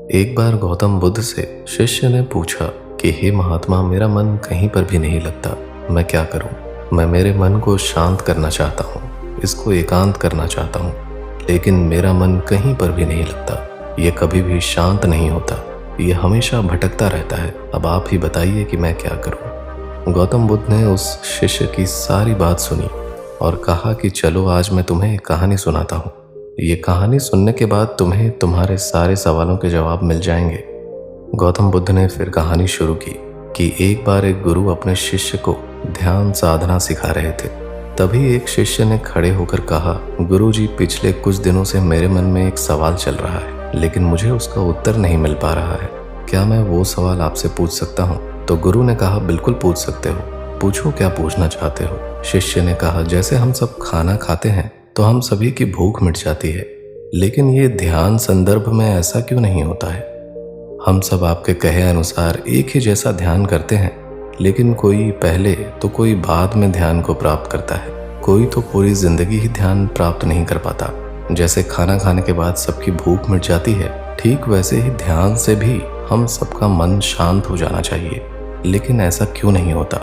एक बार गौतम बुद्ध से शिष्य ने पूछा कि हे महात्मा, मेरा मन कहीं पर भी नहीं लगता, मैं क्या करूं? मैं मेरे मन को शांत करना चाहता हूं, इसको एकांत करना चाहता हूं, लेकिन मेरा मन कहीं पर भी नहीं लगता। ये कभी भी शांत नहीं होता, ये हमेशा भटकता रहता है। अब आप ही बताइए कि मैं क्या करूं? गौतम बुद्ध ने उस शिष्य की सारी बात सुनी और कहा कि चलो आज मैं तुम्हें एक कहानी सुनाता हूँ। ये कहानी सुनने के बाद तुम्हें तुम्हारे सारे सवालों के जवाब मिल जाएंगे। गौतम बुद्ध ने फिर कहानी शुरू की कि एक बार एक गुरु अपने शिष्य को ध्यान साधना सिखा रहे थे। तभी एक शिष्य ने खड़े होकर कहा, गुरुजी, पिछले कुछ दिनों से मेरे मन में एक सवाल चल रहा है, लेकिन मुझे उसका उत्तर नहीं मिल पा रहा है। क्या मैं वो सवाल आपसे पूछ सकता हूँ? तो गुरु ने कहा, बिल्कुल पूछ सकते हो, पूछो क्या पूछना चाहते हो। शिष्य ने कहा, जैसे हम सब खाना खाते हैं तो हम सभी की भूख मिट जाती है, लेकिन ये ध्यान संदर्भ में ऐसा क्यों नहीं होता है? हम सब आपके कहे अनुसार एक ही जैसा ध्यान करते हैं, लेकिन कोई पहले तो कोई बाद में ध्यान को प्राप्त करता है, कोई तो पूरी जिंदगी ही ध्यान प्राप्त नहीं कर पाता। जैसे खाना खाने के बाद सबकी भूख मिट जाती है, ठीक वैसे ही ध्यान से भी हम सबका मन शांत हो जाना चाहिए, लेकिन ऐसा क्यों नहीं होता?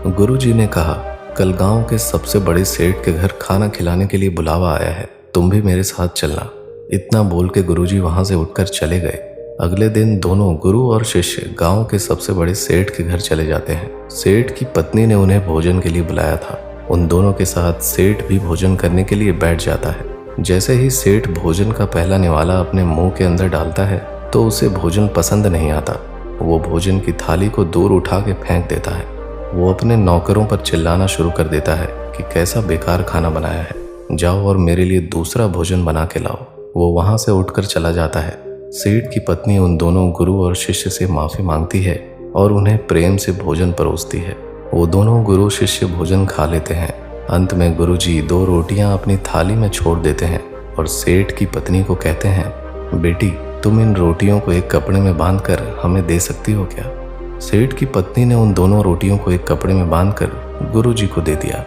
गुरुजी ने कहा, कल गांव के सबसे बड़े सेठ के घर खाना खिलाने के लिए बुलावा आया है, तुम भी मेरे साथ चलना। इतना बोल के गुरुजी वहां से उठकर चले गए। अगले दिन दोनों गुरु और शिष्य गांव के सबसे बड़े सेठ के घर चले जाते हैं। सेठ की पत्नी ने उन्हें भोजन के लिए बुलाया था। उन दोनों के साथ सेठ भी भोजन करने के लिए बैठ जाता है। जैसे ही सेठ भोजन का पहला निवाला अपने मुंह के अंदर डालता है तो उसे भोजन पसंद नहीं आता। वो भोजन की थाली को दूर उठा के फेंक देता है। वो अपने नौकरों पर चिल्लाना शुरू कर देता है कि कैसा बेकार खाना बनाया है, जाओ और मेरे लिए दूसरा भोजन बना के लाओ। वो वहां से उठकर चला जाता है। सेठ की पत्नी उन दोनों गुरु और शिष्य से माफी मांगती है और उन्हें प्रेम से भोजन परोसती है। वो दोनों गुरु शिष्य भोजन खा लेते हैं। अंत में गुरुजी 2 रोटियां अपनी थाली में छोड़ देते हैं और सेठ की पत्नी को कहते हैं, बेटी, तुम इन रोटियों को एक कपड़े में बांधकर हमें दे सकती हो क्या? सेठ की पत्नी ने उन दोनों रोटियों को एक कपड़े में बांधकर गुरुजी को दे दिया।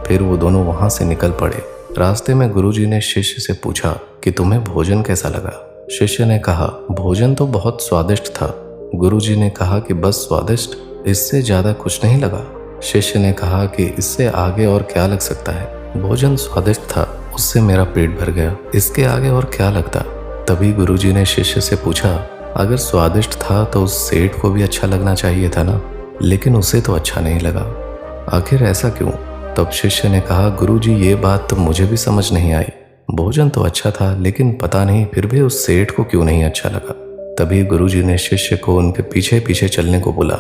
फिर वो दोनों वहां से निकल पड़े। रास्ते में गुरुजी ने शिष्य से पूछा कि तुम्हें भोजन कैसा लगा? शिष्य ने कहा, भोजन तो बहुत स्वादिष्ट था। गुरुजी ने कहा कि बस स्वादिष्ट, इससे ज्यादा कुछ नहीं लगा? शिष्य ने कहा कि इससे आगे और क्या लग सकता है? भोजन स्वादिष्ट था, उससे मेरा पेट भर गया, इसके आगे और क्या लगता? तभी गुरुजी ने शिष्य से पूछा, अगर स्वादिष्ट था तो उस सेठ को भी अच्छा लगना चाहिए था ना, लेकिन उसे तो अच्छा नहीं लगा, आखिर ऐसा क्यों? तब शिष्य ने कहा, गुरुजी, ये बात तो मुझे भी समझ नहीं आई। भोजन तो अच्छा था, लेकिन पता नहीं फिर भी उस सेठ को क्यों नहीं अच्छा लगा। तभी गुरुजी ने शिष्य को उनके पीछे पीछे चलने को बोला।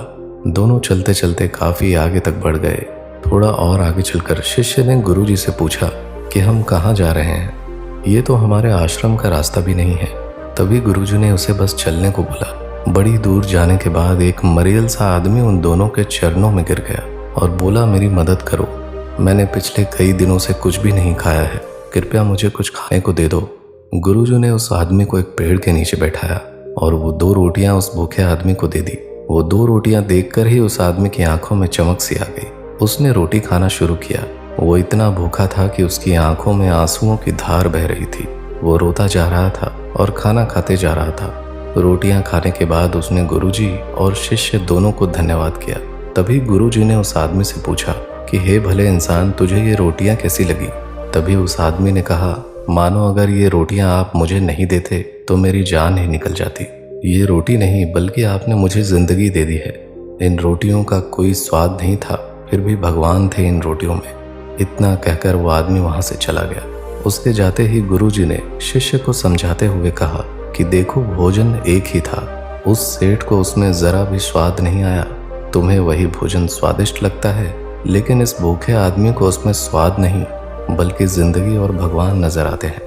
दोनों चलते चलते काफी आगे तक बढ़ गए। थोड़ा और आगे चलकर शिष्य ने गुरुजी से पूछा कि हम कहाँ जा रहे हैं? ये तो हमारे आश्रम का रास्ता भी नहीं है। तभी गुरुजी ने उसे बस चलने को बोला। बड़ी दूर जाने के बाद एक मरियल सा आदमी उन दोनों के चरणों में गिर गया और बोला, मेरी मदद करो, मैंने पिछले कई दिनों से कुछ भी नहीं खाया है, कृपया मुझे कुछ खाने को दे दो। गुरुजी ने उस आदमी को एक पेड़ के नीचे बैठाया और वो 2 रोटियां उस भूखे आदमी को दे दी। वो 2 रोटियां देखकर ही उस आदमी की आंखों में चमक सी आ गई। उसने रोटी खाना शुरू किया। वो इतना भूखा था कि उसकी आंखों में आंसुओं की धार बह रही थी। वो रोता जा रहा था और खाना खाते जा रहा था। रोटियां खाने के बाद उसने गुरुजी और शिष्य दोनों को धन्यवाद किया। तभी गुरुजी ने उस आदमी से पूछा कि हे भले इंसान, तुझे ये रोटियां कैसी लगी? तभी उस आदमी ने कहा, मानो अगर ये रोटियां आप मुझे नहीं देते तो मेरी जान ही निकल जाती। ये रोटी नहीं बल्कि आपने मुझे जिंदगी दे दी है। इन रोटियों का कोई स्वाद नहीं था, फिर भी भगवान थे इन रोटियों में। इतना कहकर वो आदमी वहां से चला गया। उसके जाते ही गुरुजी ने शिष्य को समझाते हुए कहा कि देखो, भोजन एक ही था, उस सेठ को उसमें जरा भी स्वाद नहीं आया। तुम्हें वही भोजन स्वादिष्ट लगता है, लेकिन इस भूखे आदमी को उसमें स्वाद नहीं बल्कि जिंदगी और भगवान नजर आते हैं।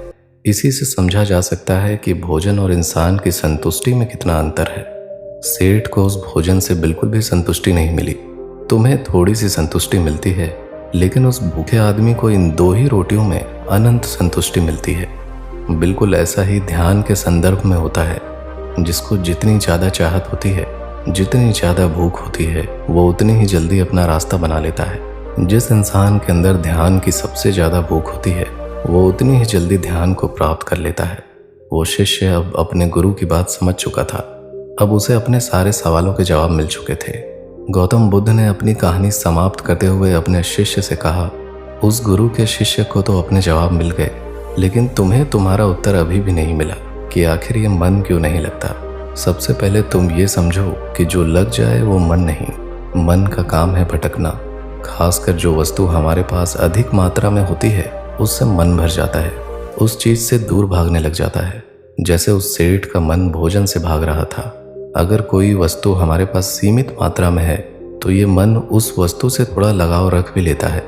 इसी से समझा जा सकता है कि भोजन और इंसान की संतुष्टि में कितना अंतर है। सेठ को उस भोजन से बिल्कुल भी संतुष्टि नहीं मिली, तुम्हें थोड़ी सी संतुष्टि मिलती है, लेकिन उस भूखे आदमी को इन 2 ही रोटियों में अनंत संतुष्टि मिलती है। बिल्कुल ऐसा ही ध्यान के संदर्भ में होता है। जिसको जितनी ज़्यादा चाहत होती है, जितनी ज़्यादा भूख होती है, वो उतनी ही जल्दी अपना रास्ता बना लेता है। जिस इंसान के अंदर ध्यान की सबसे ज़्यादा भूख होती है, वो उतनी ही जल्दी ध्यान को प्राप्त कर लेता है। वो शिष्य अब अपने गुरु की बात समझ चुका था। अब उसे अपने सारे सवालों के जवाब मिल चुके थे। गौतम बुद्ध ने अपनी कहानी समाप्त करते हुए अपने शिष्य से कहा, उस गुरु के शिष्य को तो अपने जवाब मिल गए, लेकिन तुम्हें तुम्हारा उत्तर अभी भी नहीं मिला कि आखिर ये मन क्यों नहीं लगता। सबसे पहले तुम ये समझो कि जो लग जाए वो मन नहीं, मन का काम है भटकना। खासकर जो वस्तु हमारे पास अधिक मात्रा में होती है उससे मन भर जाता है, उस चीज से दूर भागने लग जाता है। जैसे उस सेठ का मन भोजन से भाग रहा था। अगर कोई वस्तु हमारे पास सीमित मात्रा में है तो ये मन उस वस्तु से थोड़ा लगाव रख भी लेता है।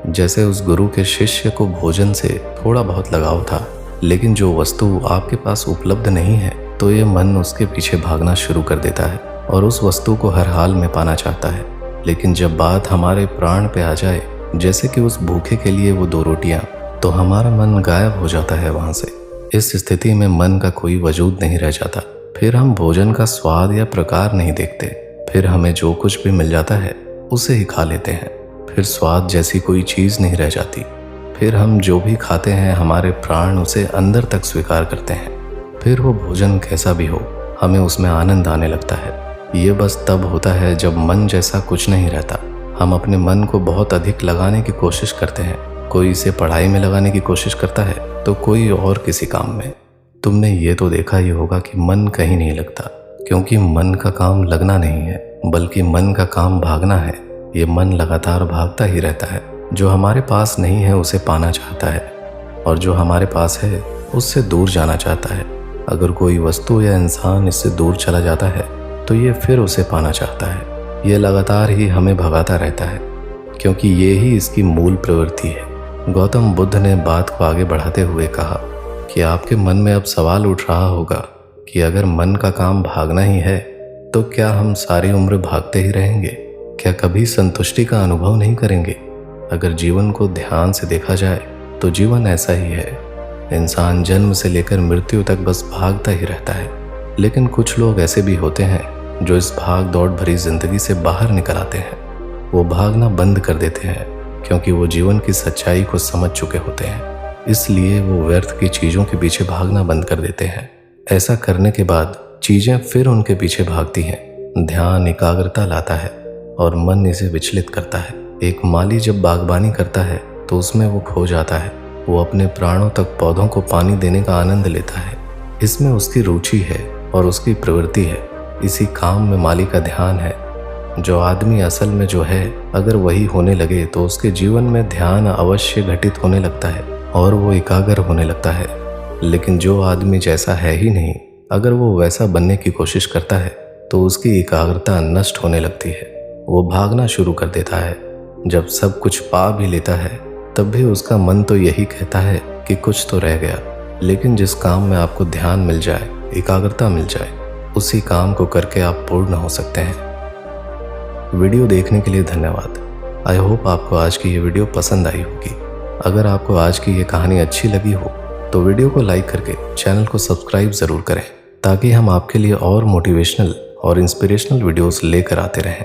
जैसे उस गुरु के शिष्य को भोजन से थोड़ा बहुत लगाव था, लेकिन जो वस्तु आपके पास उपलब्ध नहीं है तो ये मन उसके पीछे भागना शुरू कर देता है और उस वस्तु को हर हाल में पाना चाहता है। लेकिन जब बात हमारे प्राण पे आ जाए, जैसे कि उस भूखे के लिए वो 2 रोटियां, तो हमारा मन गायब हो जाता है वहां से। इस स्थिति में मन का कोई वजूद नहीं रह जाता। फिर हम भोजन का स्वाद या प्रकार नहीं देखते, फिर हमें जो कुछ भी मिल जाता है उसे ही खा लेते हैं। फिर स्वाद जैसी कोई चीज नहीं रह जाती। फिर हम जो भी खाते हैं हमारे प्राण उसे अंदर तक स्वीकार करते हैं। फिर वो भोजन कैसा भी हो, हमें उसमें आनंद आने लगता है। ये बस तब होता है जब मन जैसा कुछ नहीं रहता। हम अपने मन को बहुत अधिक लगाने की कोशिश करते हैं। कोई इसे पढ़ाई में लगाने की कोशिश करता है तो कोई और किसी काम में। तुमने ये तो देखा ही होगा कि मन कहीं नहीं लगता, क्योंकि मन का काम लगना नहीं है, बल्कि मन का काम भागना है। ये मन लगातार भागता ही रहता है। जो हमारे पास नहीं है उसे पाना चाहता है, और जो हमारे पास है उससे दूर जाना चाहता है। अगर कोई वस्तु या इंसान इससे दूर चला जाता है तो ये फिर उसे पाना चाहता है। ये लगातार ही हमें भगाता रहता है, क्योंकि ये ही इसकी मूल प्रवृत्ति है। गौतम बुद्ध ने बात को आगे बढ़ाते हुए कहा कि आपके मन में अब सवाल उठ रहा होगा कि अगर मन का काम भागना ही है तो क्या हम सारी उम्र भागते ही रहेंगे? क्या कभी संतुष्टि का अनुभव नहीं करेंगे? अगर जीवन को ध्यान से देखा जाए तो जीवन ऐसा ही है। इंसान जन्म से लेकर मृत्यु तक बस भागता ही रहता है। लेकिन कुछ लोग ऐसे भी होते हैं जो इस भाग दौड़ भरी जिंदगी से बाहर निकल आते हैं। वो भागना बंद कर देते हैं, क्योंकि वो जीवन की सच्चाई को समझ चुके होते हैं। इसलिए वो व्यर्थ की चीजों के पीछे भागना बंद कर देते हैं। ऐसा करने के बाद चीजें फिर उनके पीछे भागती हैं। ध्यान एकाग्रता लाता है और मन इसे विचलित करता है। एक माली जब बागबानी करता है तो उसमें वो खो जाता है। वो अपने प्राणों तक पौधों को पानी देने का आनंद लेता है। इसमें उसकी रुचि है और उसकी प्रवृत्ति है। इसी काम में माली का ध्यान है। जो आदमी असल में जो है, अगर वही होने लगे तो उसके जीवन में ध्यान अवश्य घटित होने लगता है और वो एकाग्र होने लगता है। लेकिन जो आदमी जैसा है ही नहीं, अगर वो वैसा बनने की कोशिश करता है तो उसकी एकाग्रता नष्ट होने लगती है। वो भागना शुरू कर देता है। जब सब कुछ पा भी लेता है तब भी उसका मन तो यही कहता है कि कुछ तो रह गया। लेकिन जिस काम में आपको ध्यान मिल जाए, एकाग्रता मिल जाए, उसी काम को करके आप पूर्ण हो सकते हैं। वीडियो देखने के लिए धन्यवाद। आई होप आपको आज की ये वीडियो पसंद आई होगी। अगर आपको आज की ये कहानी अच्छी लगी हो तो वीडियो को लाइक करके चैनल को सब्सक्राइब ज़रूर करें, ताकि हम आपके लिए और मोटिवेशनल और इंस्पिरेशनल वीडियोस लेकर आते रहें।